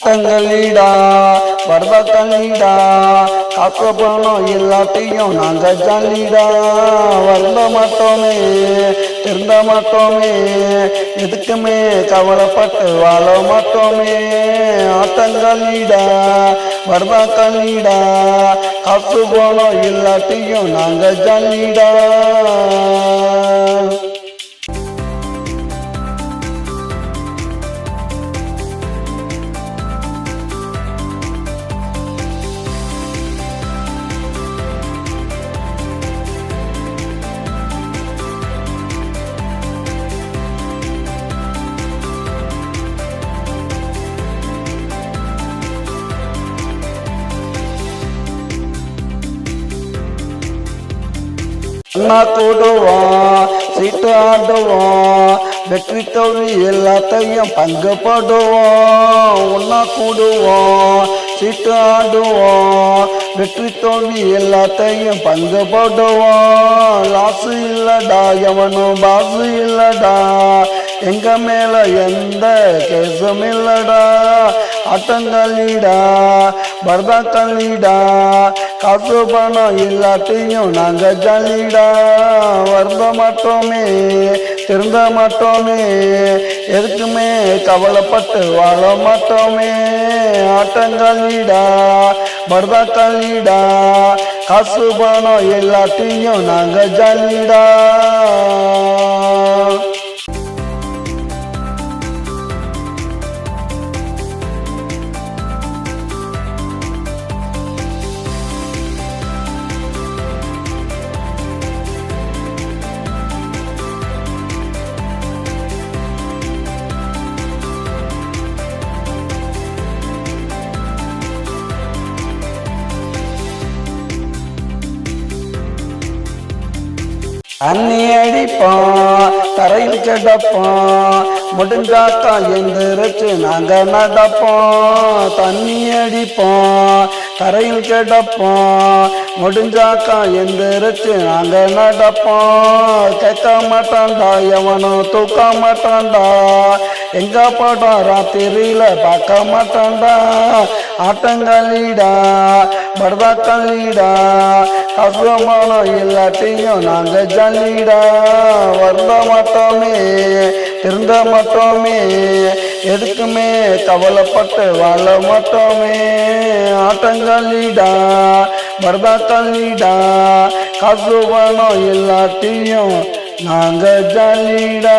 ஆட்டங்களிடா வரதக்களிடா காசு பணம் எல்லாத்தையும் நாங்க ஜல்லிடா வருந்த மாட்டோமே திருந்த மாட்டோமே எதுக்குமே கவலைப்பட்டு வாழ மாட்டோமே ஆட்டங்களிடா வரதக்களிடா காசு பணம் எல்லாத்தையும் நாங்க ஜல்லிடா அண்ணா கூடுவோம் சீட்டு ஆடுவோம் வெற்றி தோல்வி எல்லாத்தையும் பங்கு போடுவோம் ஒன்னா கூடுவோம் சீட்டு ஆடுவோம் வெற்றி தோல்வி எல்லாத்தையும் பங்கு போடுவோம் லாசு இல்லடா எவனும் பாசு இல்லடா எங்க மேல எந்த கேசும் இல்லடா ஆட்டங்களிடா பரதக்களிடா காசு பணம் எல்லாத்தையும் நாங்க ஜல்லிடா வருந்த மாட்டோமே திருந்த மாட்டோமே எதுக்குமே கவலைப்பட்டு வாழ மாட்டோமே ஆட்டங்களிடா பரதக்களிடா காசு பணம் எல்லாத்தையும் நாங்க ஜல்லிடா அண்ணி அடிப்போம் தரையில் கிடப்போம் முடிஞ்சாக்கா எந்திரிச்சு நாங்க நடப்போம் தண்ணி அடிப்போம் தரையில் கிடப்போம் முடிஞ்சாக்கா எந்திரிச்சு நாங்க நடப்போம் கேட்க மாட்டான்டா எவனும் தூக்க மாட்டான்டா எங்க படம் ராத்திரியில பார்க்க மாட்டான்டா ஆட்டங்களிடா பரதக்களிடா கசுமானம் எல்லாத்தையும் நாங்க ஜல்லிடா வருந்த மாட்டோமே திருந்த மாட்டோமே எதுக்குமே கவலைப்பட்டு வாழ மாட்டோமே ஆட்டங்களிடா பரதக்களிடா கசுமானம் எல்லாத்தையும் நாங்க ஜல்லிடா